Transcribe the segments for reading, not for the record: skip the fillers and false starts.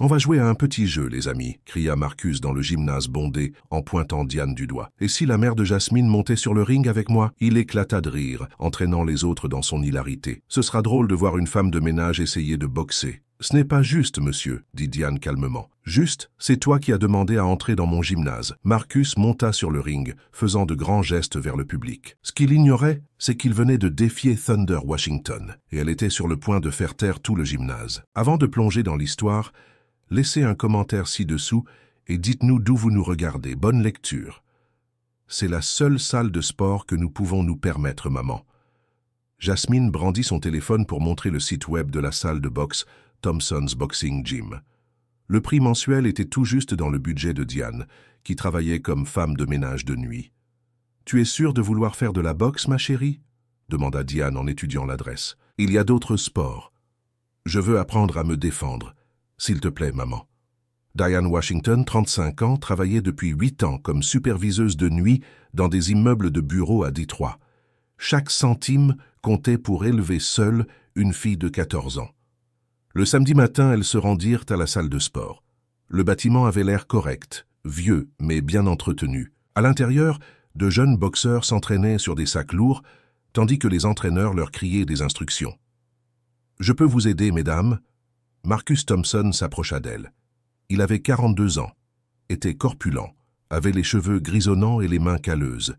On va jouer à un petit jeu, les amis, cria Marcus dans le gymnase bondé en pointant Diane du doigt. Et si la mère de Jasmine montait sur le ring avec moi? Il éclata de rire, entraînant les autres dans son hilarité. Ce sera drôle de voir une femme de ménage essayer de boxer. Ce n'est pas juste, monsieur, dit Diane calmement. Juste, c'est toi qui as demandé à entrer dans mon gymnase. Marcus monta sur le ring, faisant de grands gestes vers le public. Ce qu'il ignorait, c'est qu'il venait de défier Thunder Washington, et elle était sur le point de faire taire tout le gymnase. Avant de plonger dans l'histoire, laissez un commentaire ci-dessous et dites-nous d'où vous nous regardez. Bonne lecture. C'est la seule salle de sport que nous pouvons nous permettre, maman. Jasmine brandit son téléphone pour montrer le site web de la salle de boxe Thompson's Boxing Gym. Le prix mensuel était tout juste dans le budget de Diane, qui travaillait comme femme de ménage de nuit. « Tu es sûre de vouloir faire de la boxe, ma chérie ?» demanda Diane en étudiant l'adresse. « Il y a d'autres sports. Je veux apprendre à me défendre. S'il te plaît, maman. » Diane Washington, 35 ans, travaillait depuis 8 ans comme superviseuse de nuit dans des immeubles de bureaux à Détroit. Chaque centime comptait pour élever seule une fille de 14 ans. Le samedi matin, elles se rendirent à la salle de sport. Le bâtiment avait l'air correct, vieux mais bien entretenu. À l'intérieur, de jeunes boxeurs s'entraînaient sur des sacs lourds, tandis que les entraîneurs leur criaient des instructions. « Je peux vous aider, mesdames ?» Marcus Thompson s'approcha d'elle. Il avait 42 ans, était corpulent, avait les cheveux grisonnants et les mains calleuses.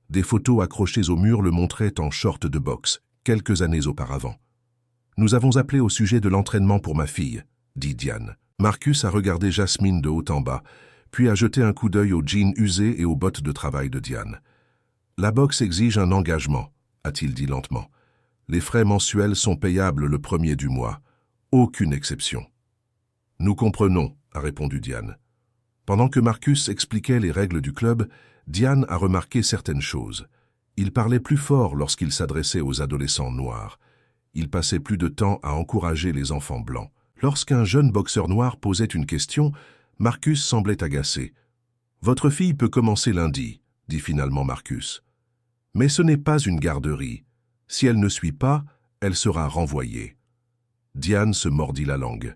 Des photos accrochées au mur le montraient en short de boxe, quelques années auparavant. « Nous avons appelé au sujet de l'entraînement pour ma fille, » dit Diane. Marcus a regardé Jasmine de haut en bas, puis a jeté un coup d'œil aux jeans usés et aux bottes de travail de Diane. « La boxe exige un engagement, » a-t-il dit lentement. « Les frais mensuels sont payables le 1er du mois. Aucune exception. »« Nous comprenons, » a répondu Diane. Pendant que Marcus expliquait les règles du club, Diane a remarqué certaines choses. Il parlait plus fort lorsqu'il s'adressait aux adolescents noirs. Il passait plus de temps à encourager les enfants blancs. Lorsqu'un jeune boxeur noir posait une question, Marcus semblait agacé. « Votre fille peut commencer lundi, » dit finalement Marcus. « Mais ce n'est pas une garderie. Si elle ne suit pas, elle sera renvoyée. » Diane se mordit la langue.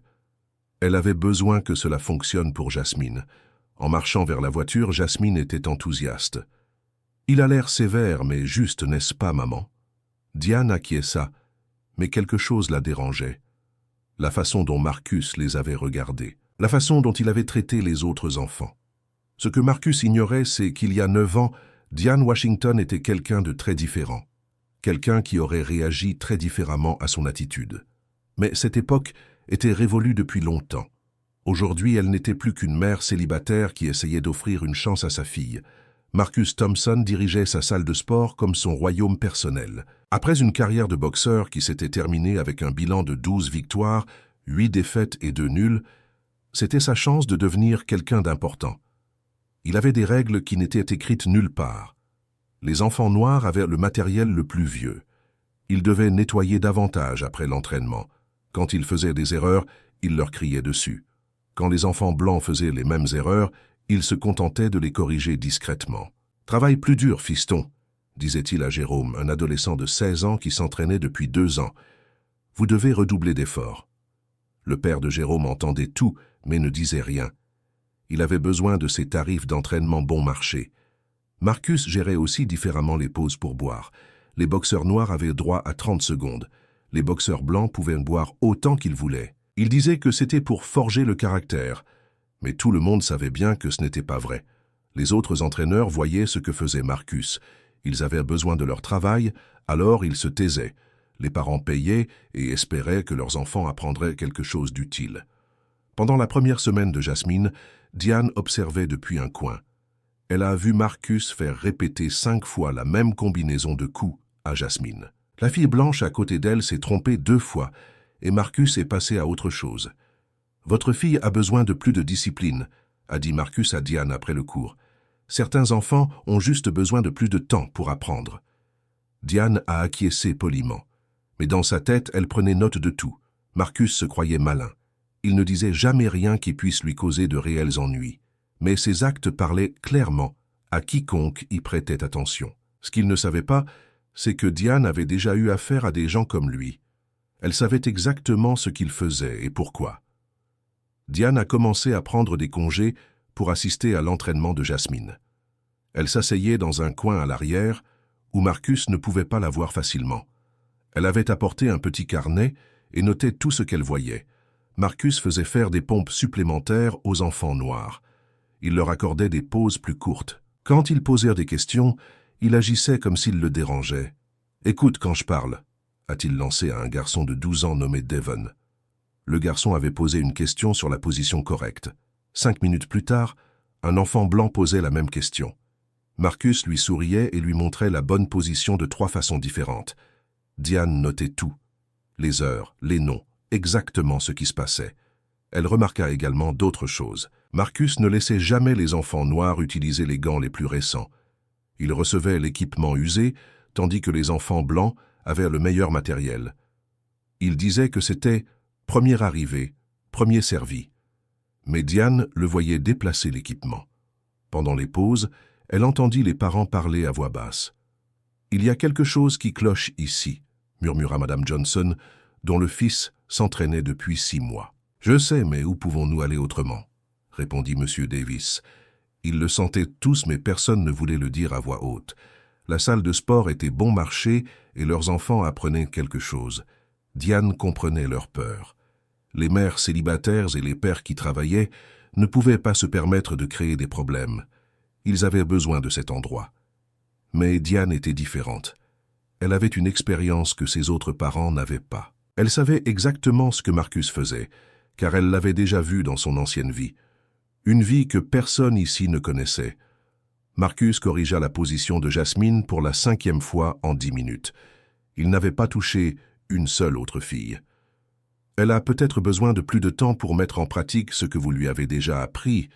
Elle avait besoin que cela fonctionne pour Jasmine. En marchant vers la voiture, Jasmine était enthousiaste. « Il a l'air sévère, mais juste, n'est-ce pas, maman ?» Diane acquiesça, mais quelque chose la dérangeait. La façon dont Marcus les avait regardés, la façon dont il avait traité les autres enfants. Ce que Marcus ignorait, c'est qu'il y a 9 ans, Diane Washington était quelqu'un de très différent. Quelqu'un qui aurait réagi très différemment à son attitude. Mais cette époque était révolue depuis longtemps. Aujourd'hui, elle n'était plus qu'une mère célibataire qui essayait d'offrir une chance à sa fille. Marcus Thompson dirigeait sa salle de sport comme son royaume personnel. Après une carrière de boxeur qui s'était terminée avec un bilan de 12 victoires, 8 défaites et 2 nuls, c'était sa chance de devenir quelqu'un d'important. Il avait des règles qui n'étaient écrites nulle part. Les enfants noirs avaient le matériel le plus vieux. Ils devaient nettoyer davantage après l'entraînement. Quand ils faisaient des erreurs, il leur criait dessus. Quand les enfants blancs faisaient les mêmes erreurs, il se contentait de les corriger discrètement. « Travaille plus dur, fiston », disait-il à Jérôme, un adolescent de 16 ans qui s'entraînait depuis 2 ans. « Vous devez redoubler d'efforts. » Le père de Jérôme entendait tout, mais ne disait rien. Il avait besoin de ses tarifs d'entraînement bon marché. Marcus gérait aussi différemment les pauses pour boire. Les boxeurs noirs avaient droit à 30 secondes. Les boxeurs blancs pouvaient boire autant qu'ils voulaient. Il disait que c'était pour forger le caractère. Mais tout le monde savait bien que ce n'était pas vrai. Les autres entraîneurs voyaient ce que faisait Marcus. Ils avaient besoin de leur travail, alors ils se taisaient. Les parents payaient et espéraient que leurs enfants apprendraient quelque chose d'utile. Pendant la première semaine de Jasmine, Diane observait depuis un coin. Elle a vu Marcus faire répéter 5 fois la même combinaison de coups à Jasmine. La fille blanche à côté d'elle s'est trompée 2 fois et Marcus est passé à autre chose. « Votre fille a besoin de plus de discipline », a dit Marcus à Diane après le cours. « Certains enfants ont juste besoin de plus de temps pour apprendre. » Diane a acquiescé poliment. Mais dans sa tête, elle prenait note de tout. Marcus se croyait malin. Il ne disait jamais rien qui puisse lui causer de réels ennuis. Mais ses actes parlaient clairement à quiconque y prêtait attention. Ce qu'il ne savait pas, c'est que Diane avait déjà eu affaire à des gens comme lui. Elle savait exactement ce qu'il faisait et pourquoi. Diane a commencé à prendre des congés pour assister à l'entraînement de Jasmine. Elle s'asseyait dans un coin à l'arrière où Marcus ne pouvait pas la voir facilement. Elle avait apporté un petit carnet et notait tout ce qu'elle voyait. Marcus faisait faire des pompes supplémentaires aux enfants noirs. Il leur accordait des pauses plus courtes. Quand ils posèrent des questions, il agissait comme s'il le dérangeait. « Écoute quand je parle », a-t-il lancé à un garçon de 12 ans nommé Devon. Le garçon avait posé une question sur la position correcte. 5 minutes plus tard, un enfant blanc posait la même question. Marcus lui souriait et lui montrait la bonne position de 3 façons différentes. Diane notait tout. Les heures, les noms, exactement ce qui se passait. Elle remarqua également d'autres choses. Marcus ne laissait jamais les enfants noirs utiliser les gants les plus récents. Il recevait l'équipement usé, tandis que les enfants blancs avaient le meilleur matériel. Il disait que c'était « premier arrivé, premier servi ». Mais Diane le voyait déplacer l'équipement. Pendant les pauses, elle entendit les parents parler à voix basse. « Il y a quelque chose qui cloche ici », murmura Madame Johnson, dont le fils s'entraînait depuis 6 mois. « Je sais, mais où pouvons-nous aller autrement ?» répondit M. Davis. Ils le sentaient tous, mais personne ne voulait le dire à voix haute. La salle de sport était bon marché et leurs enfants apprenaient quelque chose. Diane comprenait leur peur. Les mères célibataires et les pères qui travaillaient ne pouvaient pas se permettre de créer des problèmes. Ils avaient besoin de cet endroit. Mais Diane était différente. Elle avait une expérience que ses autres parents n'avaient pas. Elle savait exactement ce que Marcus faisait, car elle l'avait déjà vu dans son ancienne vie. Une vie que personne ici ne connaissait. Marcus corrigea la position de Jasmine pour la 5e fois en 10 minutes. Il n'avait pas touché une seule autre fille. Elle a peut-être besoin de plus de temps pour mettre en pratique ce que vous lui avez déjà appris,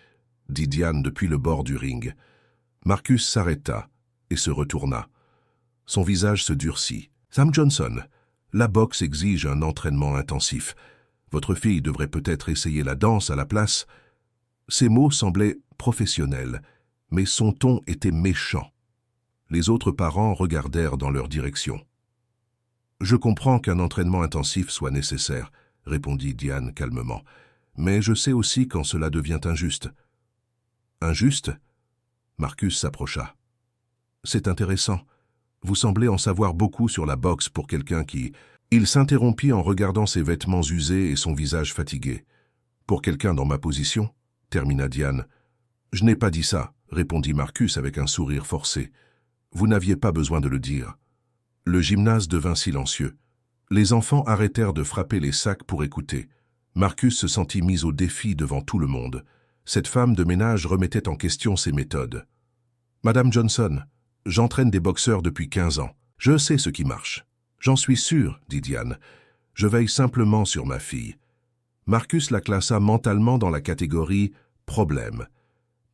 dit Diane depuis le bord du ring. Marcus s'arrêta et se retourna. Son visage se durcit. « Sam Johnson, la boxe exige un entraînement intensif. Votre fille devrait peut-être essayer la danse à la place. » Ses mots semblaient professionnels, mais son ton était méchant. Les autres parents regardèrent dans leur direction. « Je comprends qu'un entraînement intensif soit nécessaire, » répondit Diane calmement, « mais je sais aussi quand cela devient injuste. » « Injuste ?» Marcus s'approcha. « C'est intéressant. Vous semblez en savoir beaucoup sur la boxe pour quelqu'un qui... » Il s'interrompit en regardant ses vêtements usés et son visage fatigué. « Pour quelqu'un dans ma position ?» termina Diane. « Je n'ai pas dit ça, » répondit Marcus avec un sourire forcé. « Vous n'aviez pas besoin de le dire. » Le gymnase devint silencieux. Les enfants arrêtèrent de frapper les sacs pour écouter. Marcus se sentit mis au défi devant tout le monde. Cette femme de ménage remettait en question ses méthodes. « Madame Johnson, j'entraîne des boxeurs depuis 15 ans. Je sais ce qui marche. »« J'en suis sûr, » dit Diane. « Je veille simplement sur ma fille. » Marcus la classa mentalement dans la catégorie « problème ».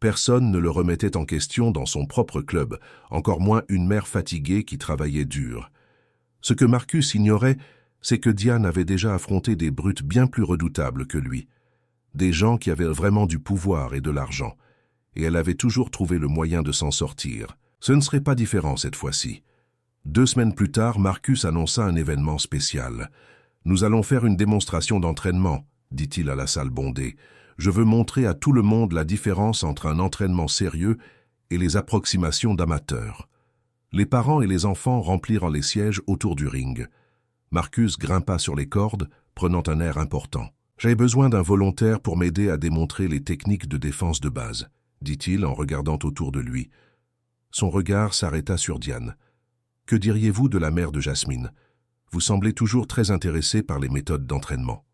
Personne ne le remettait en question dans son propre club, encore moins une mère fatiguée qui travaillait dur. Ce que Marcus ignorait, c'est que Diane avait déjà affronté des brutes bien plus redoutables que lui. Des gens qui avaient vraiment du pouvoir et de l'argent. Et elle avait toujours trouvé le moyen de s'en sortir. Ce ne serait pas différent cette fois-ci. 2 semaines plus tard, Marcus annonça un événement spécial. « Nous allons faire une démonstration d'entraînement, » dit-il à la salle bondée. « Je veux montrer à tout le monde la différence entre un entraînement sérieux et les approximations d'amateurs. » Les parents et les enfants remplirent les sièges autour du ring. Marcus grimpa sur les cordes, prenant un air important. « J'ai besoin d'un volontaire pour m'aider à démontrer les techniques de défense de base, » dit-il en regardant autour de lui. Son regard s'arrêta sur Diane. « Que diriez-vous de la mère de Jasmine? Vous semblez toujours très intéressé par les méthodes d'entraînement. »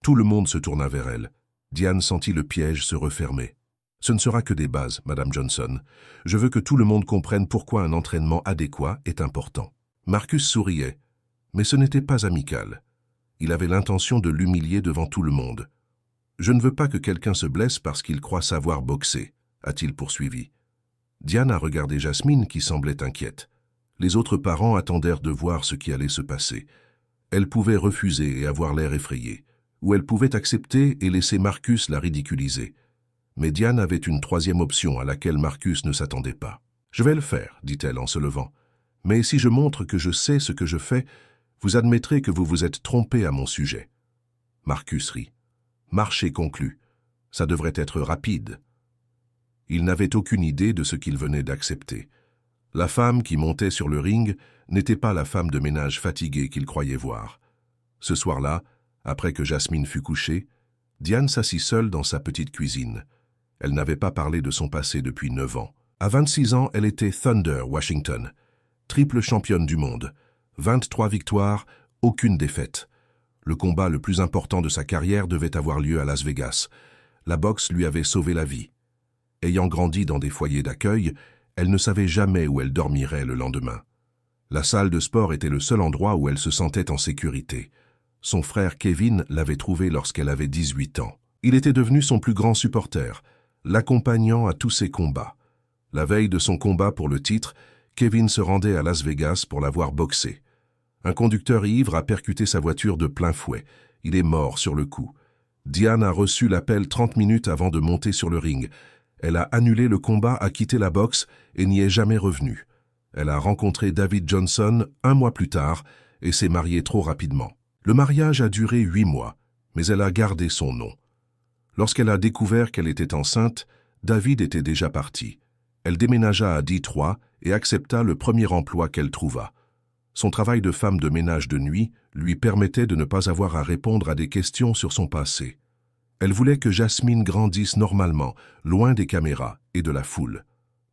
Tout le monde se tourna vers elle. Diane sentit le piège se refermer. « Ce ne sera que des bases, Madame Johnson. Je veux que tout le monde comprenne pourquoi un entraînement adéquat est important. » Marcus souriait, mais ce n'était pas amical. Il avait l'intention de l'humilier devant tout le monde. « Je ne veux pas que quelqu'un se blesse parce qu'il croit savoir boxer, » a-t-il poursuivi. Diane a regardé Jasmine qui semblait inquiète. Les autres parents attendèrent de voir ce qui allait se passer. Elle pouvait refuser et avoir l'air effrayée, ou elle pouvait accepter et laisser Marcus la ridiculiser. Mais Diane avait une 3e option à laquelle Marcus ne s'attendait pas. « Je vais le faire, » dit-elle en se levant. « Mais si je montre que je sais ce que je fais, vous admettrez que vous vous êtes trompé à mon sujet. » Marcus rit. « Marché conclu. Ça devrait être rapide. Il n'avait aucune idée de ce qu'il venait d'accepter. La femme qui montait sur le ring n'était pas la femme de ménage fatiguée qu'il croyait voir. Ce soir-là, après que Jasmine fut couchée, Diane s'assit seule dans sa petite cuisine. Elle n'avait pas parlé de son passé depuis 9 ans. À 26 ans, elle était Thunder Washington, triple championne du monde, 23 victoires, aucune défaite. Le combat le plus important de sa carrière devait avoir lieu à Las Vegas. La boxe lui avait sauvé la vie. Ayant grandi dans des foyers d'accueil, elle ne savait jamais où elle dormirait le lendemain. La salle de sport était le seul endroit où elle se sentait en sécurité. Son frère Kevin l'avait trouvée lorsqu'elle avait 18 ans. Il était devenu son plus grand supporter, l'accompagnant à tous ses combats. La veille de son combat pour le titre, Kevin se rendait à Las Vegas pour la voir boxer. Un conducteur ivre a percuté sa voiture de plein fouet. Il est mort sur le coup. Diane a reçu l'appel 30 minutes avant de monter sur le ring. Elle a annulé le combat, a quitté la boxe et n'y est jamais revenue. Elle a rencontré David Johnson 1 mois plus tard et s'est mariée trop rapidement. Le mariage a duré 8 mois, mais elle a gardé son nom. Lorsqu'elle a découvert qu'elle était enceinte, David était déjà parti. Elle déménagea à Détroit et accepta le premier emploi qu'elle trouva. Son travail de femme de ménage de nuit lui permettait de ne pas avoir à répondre à des questions sur son passé. Elle voulait que Jasmine grandisse normalement, loin des caméras et de la foule.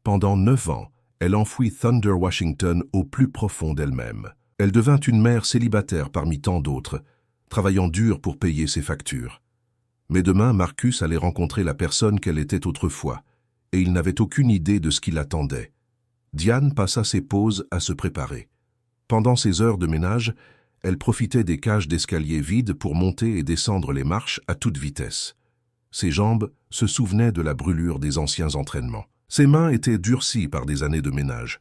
Pendant 9 ans, elle enfouit Thunder Washington au plus profond d'elle-même. Elle devint une mère célibataire parmi tant d'autres, travaillant dur pour payer ses factures. Mais demain, Marcus allait rencontrer la personne qu'elle était autrefois, et il n'avait aucune idée de ce qui l'attendait. Diane passa ses pauses à se préparer. Pendant ses heures de ménage, elle profitait des cages d'escalier vides pour monter et descendre les marches à toute vitesse. Ses jambes se souvenaient de la brûlure des anciens entraînements. Ses mains étaient durcies par des années de ménage.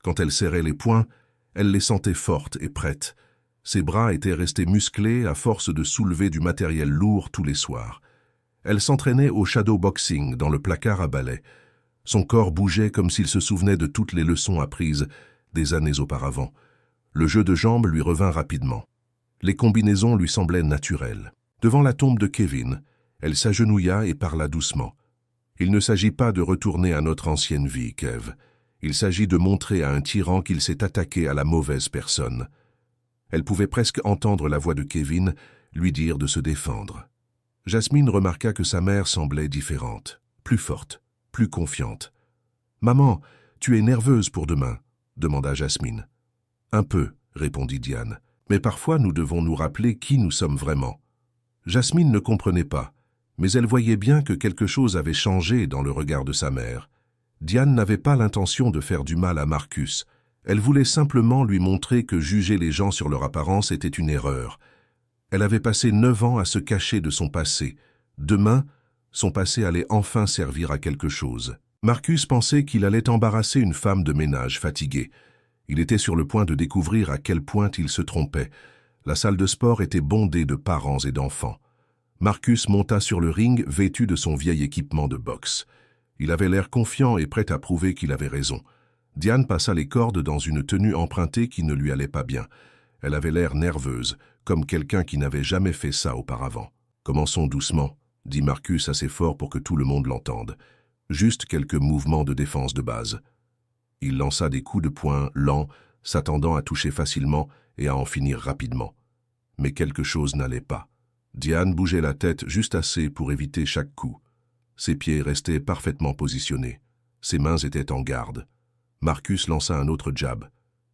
Quand elle serrait les poings, elle les sentait fortes et prêtes. Ses bras étaient restés musclés à force de soulever du matériel lourd tous les soirs. Elle s'entraînait au shadowboxing dans le placard à balai. Son corps bougeait comme s'il se souvenait de toutes les leçons apprises des années auparavant. Le jeu de jambes lui revint rapidement. Les combinaisons lui semblaient naturelles. Devant la tombe de Kevin, elle s'agenouilla et parla doucement. « Il ne s'agit pas de retourner à notre ancienne vie, Kev. Il s'agit de montrer à un tyran qu'il s'est attaqué à la mauvaise personne. » Elle pouvait presque entendre la voix de Kevin lui dire de se défendre. Jasmine remarqua que sa mère semblait différente, plus forte, plus confiante. « Maman, tu es nerveuse pour demain ?» demanda Jasmine. « Un peu, » répondit Diane, « mais parfois nous devons nous rappeler qui nous sommes vraiment. » Jasmine ne comprenait pas, mais elle voyait bien que quelque chose avait changé dans le regard de sa mère. Diane n'avait pas l'intention de faire du mal à Marcus. Elle voulait simplement lui montrer que juger les gens sur leur apparence était une erreur. Elle avait passé 9 ans à se cacher de son passé. Demain, son passé allait enfin servir à quelque chose. Marcus pensait qu'il allait embarrasser une femme de ménage fatiguée. Il était sur le point de découvrir à quel point il se trompait. La salle de sport était bondée de parents et d'enfants. Marcus monta sur le ring vêtu de son vieil équipement de boxe. Il avait l'air confiant et prêt à prouver qu'il avait raison. Diane passa les cordes dans une tenue empruntée qui ne lui allait pas bien. Elle avait l'air nerveuse, comme quelqu'un qui n'avait jamais fait ça auparavant. « Commençons doucement », dit Marcus assez fort pour que tout le monde l'entende. Juste quelques mouvements de défense de base. Il lança des coups de poing lents, s'attendant à toucher facilement et à en finir rapidement. Mais quelque chose n'allait pas. Diane bougeait la tête juste assez pour éviter chaque coup. Ses pieds restaient parfaitement positionnés. Ses mains étaient en garde. Marcus lança un autre jab.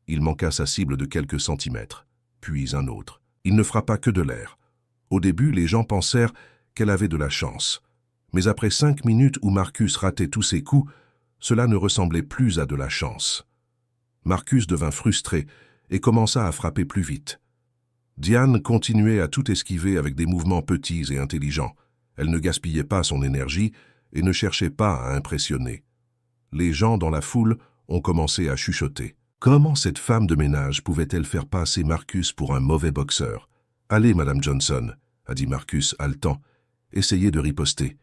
Il manqua sa cible de quelques centimètres, puis un autre. Il ne frappa que de l'air. Au début, les gens pensèrent qu'elle avait de la chance. Mais après 5 minutes où Marcus ratait tous ses coups, cela ne ressemblait plus à de la chance. Marcus devint frustré et commença à frapper plus vite. Diane continuait à tout esquiver avec des mouvements petits et intelligents. Elle ne gaspillait pas son énergie et ne cherchait pas à impressionner. Les gens dans la foule ont commencé à chuchoter. Comment cette femme de ménage pouvait-elle faire passer Marcus pour un mauvais boxeur? « Allez, Madame Johnson, » a dit Marcus haletant. « Essayez de riposter. »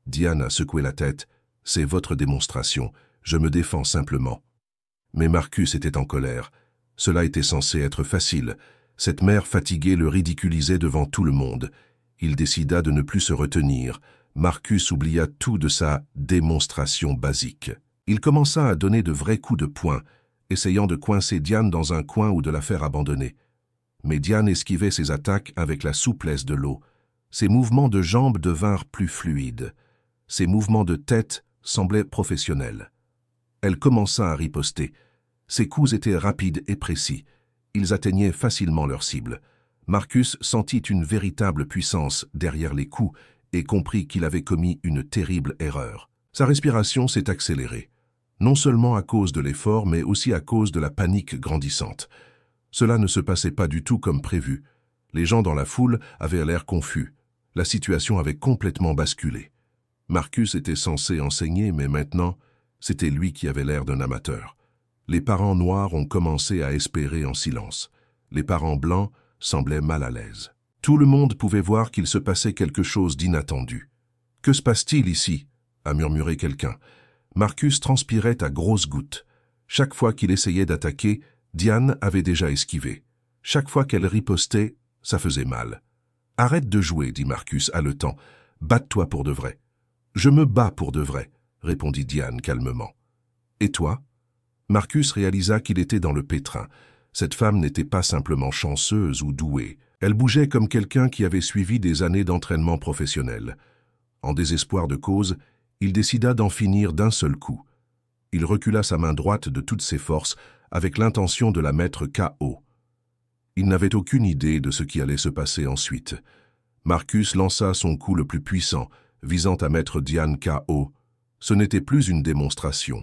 Diane a secoué la tête. « C'est votre démonstration. Je me défends simplement. » Mais Marcus était en colère. Cela était censé être facile. Cette mère fatiguée le ridiculisait devant tout le monde. Il décida de ne plus se retenir, Marcus oublia tout de sa démonstration basique. Il commença à donner de vrais coups de poing, essayant de coincer Diane dans un coin ou de la faire abandonner. Mais Diane esquivait ses attaques avec la souplesse de l'eau. Ses mouvements de jambes devinrent plus fluides. Ses mouvements de tête semblaient professionnels. Elle commença à riposter. Ses coups étaient rapides et précis. Ils atteignaient facilement leur cible. Marcus sentit une véritable puissance derrière les coups et comprit qu'il avait commis une terrible erreur. Sa respiration s'est accélérée, non seulement à cause de l'effort, mais aussi à cause de la panique grandissante. Cela ne se passait pas du tout comme prévu. Les gens dans la foule avaient l'air confus. La situation avait complètement basculé. Marcus était censé enseigner, mais maintenant, c'était lui qui avait l'air d'un amateur. Les parents noirs ont commencé à espérer en silence. Les parents blancs semblaient mal à l'aise. Tout le monde pouvait voir qu'il se passait quelque chose d'inattendu. « Que se passe-t-il ici » a murmuré quelqu'un. Marcus transpirait à grosses gouttes. Chaque fois qu'il essayait d'attaquer, Diane avait déjà esquivé. Chaque fois qu'elle ripostait, ça faisait mal. « Arrête de jouer, dit Marcus haletant. « Batte-toi pour de vrai. »« Je me bats pour de vrai, » répondit Diane calmement. « Et toi ?» Marcus réalisa qu'il était dans le pétrin. Cette femme n'était pas simplement chanceuse ou douée. Elle bougeait comme quelqu'un qui avait suivi des années d'entraînement professionnel. En désespoir de cause, il décida d'en finir d'un seul coup. Il recula sa main droite de toutes ses forces avec l'intention de la mettre KO. Il n'avait aucune idée de ce qui allait se passer ensuite. Marcus lança son coup le plus puissant, visant à mettre Diane KO. Ce n'était plus une démonstration.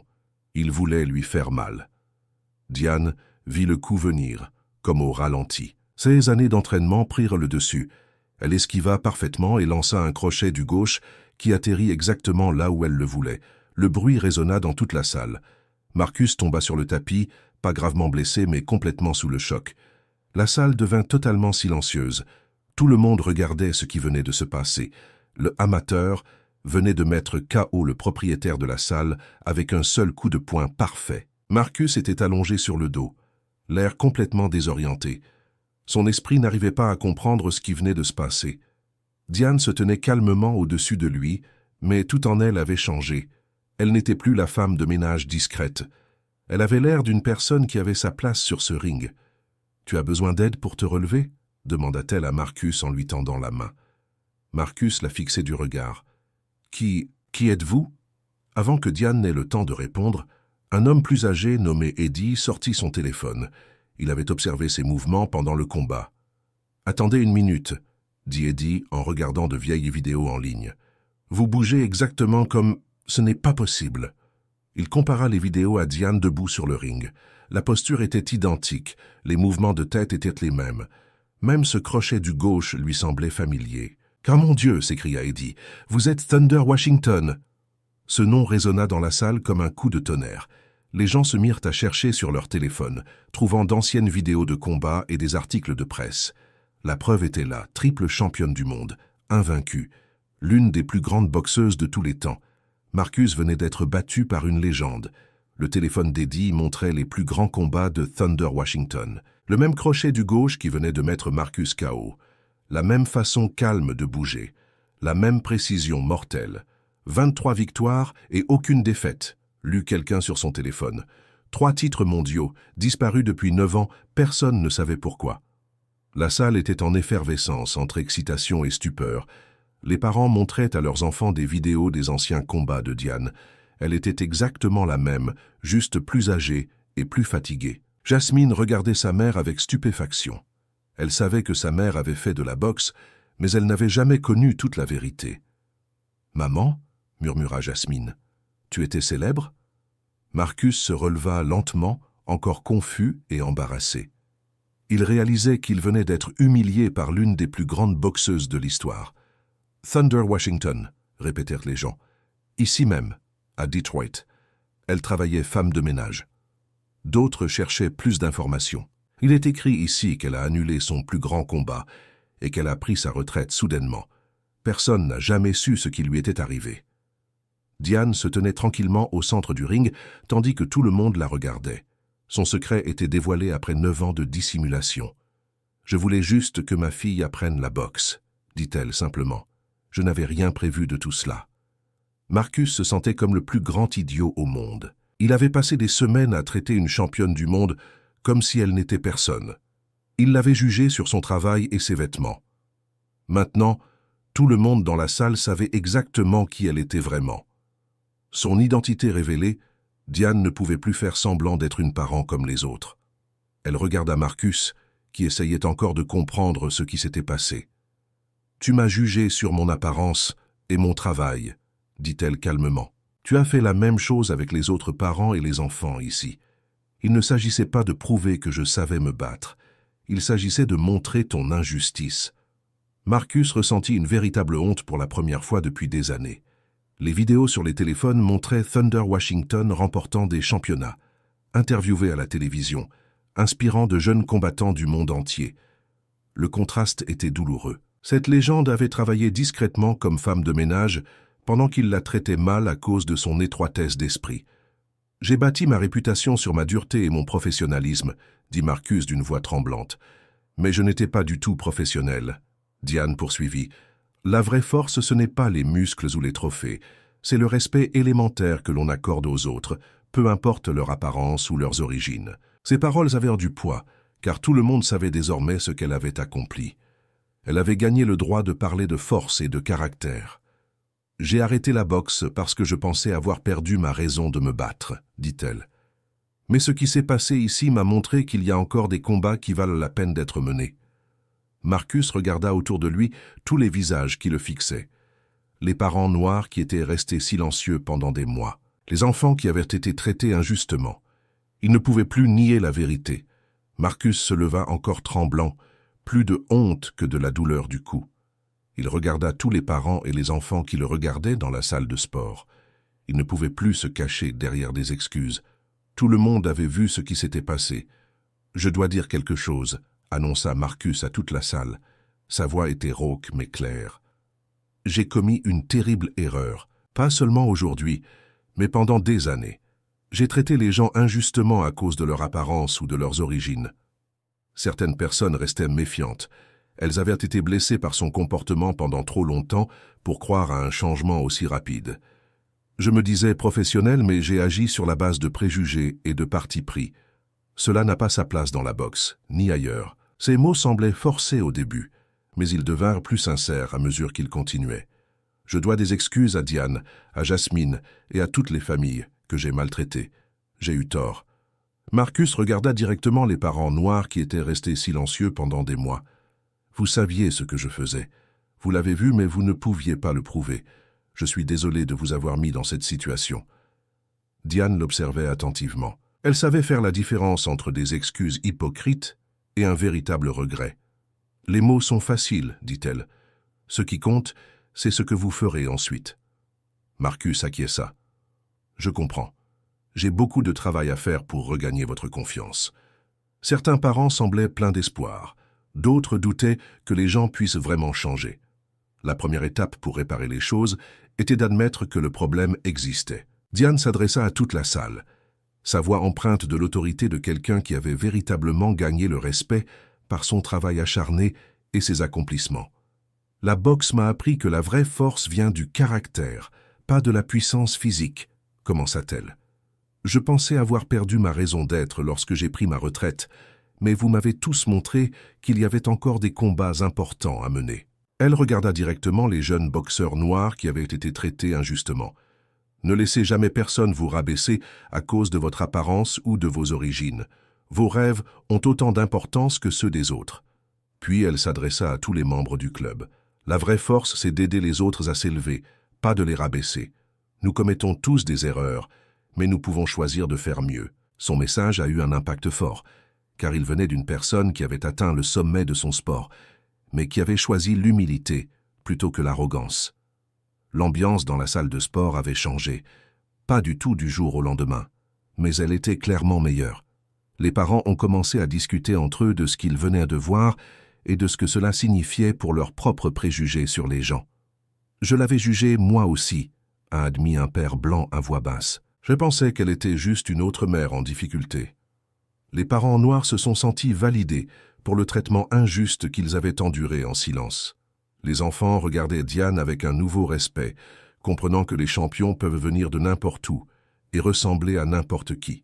Il voulait lui faire mal. Diane vit le coup venir, comme au ralenti. Ses années d'entraînement prirent le dessus. Elle esquiva parfaitement et lança un crochet du gauche qui atterrit exactement là où elle le voulait. Le bruit résonna dans toute la salle. Marcus tomba sur le tapis, pas gravement blessé mais complètement sous le choc. La salle devint totalement silencieuse. Tout le monde regardait ce qui venait de se passer. Le amateur venait de mettre KO le propriétaire de la salle avec un seul coup de poing parfait. Marcus était allongé sur le dos, l'air complètement désorienté. Son esprit n'arrivait pas à comprendre ce qui venait de se passer. Diane se tenait calmement au-dessus de lui, mais tout en elle avait changé. Elle n'était plus la femme de ménage discrète. Elle avait l'air d'une personne qui avait sa place sur ce ring. « Tu as besoin d'aide pour te relever ?» demanda-t-elle à Marcus en lui tendant la main. Marcus la fixait du regard. « Qui êtes-vous » Avant que Diane n'ait le temps de répondre, un homme plus âgé nommé Eddie sortit son téléphone. Il avait observé ses mouvements pendant le combat. « Attendez une minute » dit Eddie en regardant de vieilles vidéos en ligne. « Vous bougez exactement comme... Ce n'est pas possible. » Il compara les vidéos à Diane debout sur le ring. La posture était identique, les mouvements de tête étaient les mêmes. Même ce crochet du gauche lui semblait familier. « Car mon Dieu !» s'écria Eddie. « Vous êtes Thunder Washington !» Ce nom résonna dans la salle comme un coup de tonnerre. Les gens se mirent à chercher sur leur téléphone, trouvant d'anciennes vidéos de combat et des articles de presse. La preuve était là, triple championne du monde, invaincue, l'une des plus grandes boxeuses de tous les temps. Marcus venait d'être battu par une légende. Le téléphone d'Eddie montrait les plus grands combats de Thunder Washington. Le même crochet du gauche qui venait de mettre Marcus KO. La même façon calme de bouger. La même précision mortelle. 23 victoires et aucune défaite, lut quelqu'un sur son téléphone. 3 titres mondiaux, disparus depuis 9 ans, personne ne savait pourquoi. La salle était en effervescence entre excitation et stupeur. Les parents montraient à leurs enfants des vidéos des anciens combats de Diane. Elle était exactement la même, juste plus âgée et plus fatiguée. Jasmine regardait sa mère avec stupéfaction. Elle savait que sa mère avait fait de la boxe, mais elle n'avait jamais connu toute la vérité. « Maman ?» murmura Jasmine. « Tu étais célèbre ?» Marcus se releva lentement, encore confus et embarrassé. Il réalisait qu'il venait d'être humilié par l'une des plus grandes boxeuses de l'histoire. « Thunder Washington », répétèrent les gens. « Ici même, à Detroit. Elle travaillait femme de ménage. » D'autres cherchaient plus d'informations. Il est écrit ici qu'elle a annulé son plus grand combat et qu'elle a pris sa retraite soudainement. Personne n'a jamais su ce qui lui était arrivé. Diane se tenait tranquillement au centre du ring, tandis que tout le monde la regardait. Son secret était dévoilé après 9 ans de dissimulation. « Je voulais juste que ma fille apprenne la boxe, dit-elle simplement. Je n'avais rien prévu de tout cela. Marcus se sentait comme le plus grand idiot au monde. Il avait passé des semaines à traiter une championne du monde comme si elle n'était personne. Il l'avait jugée sur son travail et ses vêtements. Maintenant, tout le monde dans la salle savait exactement qui elle était vraiment. Son identité révélée, Diane ne pouvait plus faire semblant d'être une parent comme les autres. Elle regarda Marcus, qui essayait encore de comprendre ce qui s'était passé. « Tu m'as jugé sur mon apparence et mon travail », dit-elle calmement. « Tu as fait la même chose avec les autres parents et les enfants ici. Il ne s'agissait pas de prouver que je savais me battre. Il s'agissait de montrer ton injustice. » Marcus ressentit une véritable honte pour la première fois depuis des années. Les vidéos sur les téléphones montraient Thunder Washington remportant des championnats, interviewé à la télévision, inspirant de jeunes combattants du monde entier. Le contraste était douloureux. Cette légende avait travaillé discrètement comme femme de ménage pendant qu'il la traitait mal à cause de son étroitesse d'esprit. « J'ai bâti ma réputation sur ma dureté et mon professionnalisme », dit Marcus d'une voix tremblante. « Mais je n'étais pas du tout professionnel. » Diane poursuivit. « La vraie force, ce n'est pas les muscles ou les trophées. C'est le respect élémentaire que l'on accorde aux autres, peu importe leur apparence ou leurs origines. » Ces paroles avaient du poids, car tout le monde savait désormais ce qu'elle avait accompli. Elle avait gagné le droit de parler de force et de caractère. « J'ai arrêté la boxe parce que je pensais avoir perdu ma raison de me battre, » dit-elle. « Mais ce qui s'est passé ici m'a montré qu'il y a encore des combats qui valent la peine d'être menés. » Marcus regarda autour de lui tous les visages qui le fixaient. Les parents noirs qui étaient restés silencieux pendant des mois. Les enfants qui avaient été traités injustement. Il ne pouvait plus nier la vérité. Marcus se leva encore tremblant, plus de honte que de la douleur du coup. Il regarda tous les parents et les enfants qui le regardaient dans la salle de sport. Il ne pouvait plus se cacher derrière des excuses. Tout le monde avait vu ce qui s'était passé. « Je dois dire quelque chose », annonça Marcus à toute la salle. Sa voix était rauque mais claire. « J'ai commis une terrible erreur, pas seulement aujourd'hui, mais pendant des années. J'ai traité les gens injustement à cause de leur apparence ou de leurs origines. Certaines personnes restaient méfiantes. Elles avaient été blessées par son comportement pendant trop longtemps pour croire à un changement aussi rapide. Je me disais professionnel, mais j'ai agi sur la base de préjugés et de partis pris. Cela n'a pas sa place dans la boxe, ni ailleurs. » Ces mots semblaient forcés au début, mais ils devinrent plus sincères à mesure qu'ils continuaient. « Je dois des excuses à Diane, à Jasmine et à toutes les familles que j'ai maltraitées. J'ai eu tort. » Marcus regarda directement les parents noirs qui étaient restés silencieux pendant des mois. « Vous saviez ce que je faisais. Vous l'avez vu, mais vous ne pouviez pas le prouver. Je suis désolé de vous avoir mis dans cette situation. » Diane l'observait attentivement. Elle savait faire la différence entre des excuses hypocrites et un véritable regret. « Les mots sont faciles, dit-elle. Ce qui compte, c'est ce que vous ferez ensuite. » Marcus acquiesça. « Je comprends. J'ai beaucoup de travail à faire pour regagner votre confiance. » Certains parents semblaient pleins d'espoir. D'autres doutaient que les gens puissent vraiment changer. La première étape pour réparer les choses était d'admettre que le problème existait. Diane s'adressa à toute la salle. Sa voix empreinte de l'autorité de quelqu'un qui avait véritablement gagné le respect par son travail acharné et ses accomplissements. « La boxe m'a appris que la vraie force vient du caractère, pas de la puissance physique, » commença-t-elle. « Je pensais avoir perdu ma raison d'être lorsque j'ai pris ma retraite, mais vous m'avez tous montré qu'il y avait encore des combats importants à mener. » Elle regarda directement les jeunes boxeurs noirs qui avaient été traités injustement. « Ne laissez jamais personne vous rabaisser à cause de votre apparence ou de vos origines. Vos rêves ont autant d'importance que ceux des autres. » Puis elle s'adressa à tous les membres du club. « La vraie force, c'est d'aider les autres à s'élever, pas de les rabaisser. Nous commettons tous des erreurs, mais nous pouvons choisir de faire mieux. » Son message a eu un impact fort, car il venait d'une personne qui avait atteint le sommet de son sport, mais qui avait choisi l'humilité plutôt que l'arrogance. L'ambiance dans la salle de sport avait changé, pas du tout du jour au lendemain, mais elle était clairement meilleure. Les parents ont commencé à discuter entre eux de ce qu'ils venaient de voir et de ce que cela signifiait pour leurs propres préjugés sur les gens. « Je l'avais jugée moi aussi », a admis un père blanc à voix basse. « Je pensais qu'elle était juste une autre mère en difficulté. » Les parents noirs se sont sentis validés pour le traitement injuste qu'ils avaient enduré en silence. Les enfants regardaient Diane avec un nouveau respect, comprenant que les champions peuvent venir de n'importe où et ressembler à n'importe qui.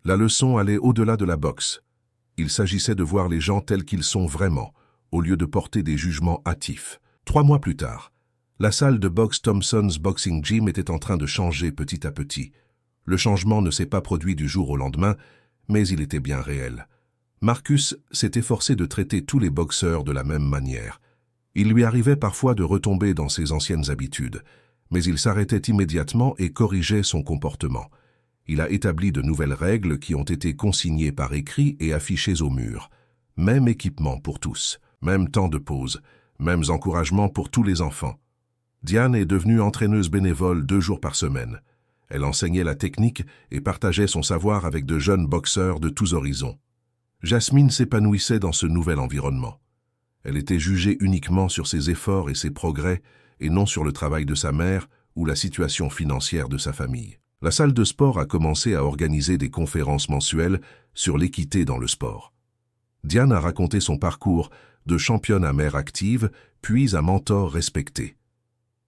La leçon allait au-delà de la boxe. Il s'agissait de voir les gens tels qu'ils sont vraiment, au lieu de porter des jugements hâtifs. 3 mois plus tard, la salle de boxe Thompson's Boxing Gym était en train de changer petit à petit. Le changement ne s'est pas produit du jour au lendemain, mais il était bien réel. Marcus s'est efforcé de traiter tous les boxeurs de la même manière. Il lui arrivait parfois de retomber dans ses anciennes habitudes, mais il s'arrêtait immédiatement et corrigeait son comportement. Il a établi de nouvelles règles qui ont été consignées par écrit et affichées au mur. Même équipement pour tous, même temps de pause, mêmes encouragements pour tous les enfants. Diane est devenue entraîneuse bénévole 2 jours par semaine. Elle enseignait la technique et partageait son savoir avec de jeunes boxeurs de tous horizons. Jasmine s'épanouissait dans ce nouvel environnement. Elle était jugée uniquement sur ses efforts et ses progrès, et non sur le travail de sa mère ou la situation financière de sa famille. La salle de sport a commencé à organiser des conférences mensuelles sur l'équité dans le sport. Diane a raconté son parcours de championne à mère active, puis à mentor respecté.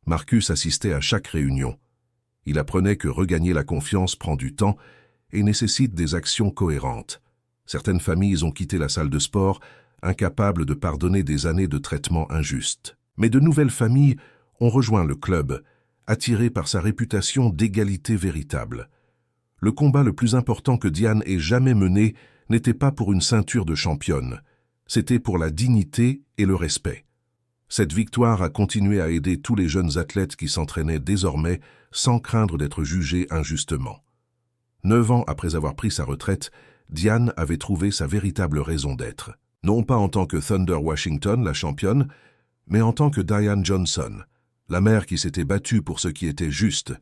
Marcus assistait à chaque réunion. Il apprenait que regagner la confiance prend du temps et nécessite des actions cohérentes. Certaines familles ont quitté la salle de sport, incapables de pardonner des années de traitement injuste. Mais de nouvelles familles ont rejoint le club, attirées par sa réputation d'égalité véritable. Le combat le plus important que Diane ait jamais mené n'était pas pour une ceinture de championne, c'était pour la dignité et le respect. Cette victoire a continué à aider tous les jeunes athlètes qui s'entraînaient désormais sans craindre d'être jugés injustement. 9 ans après avoir pris sa retraite, Diane avait trouvé sa véritable raison d'être. Non pas en tant que Thunder Washington, la championne, mais en tant que Diane Johnson, la mère qui s'était battue pour ce qui était juste,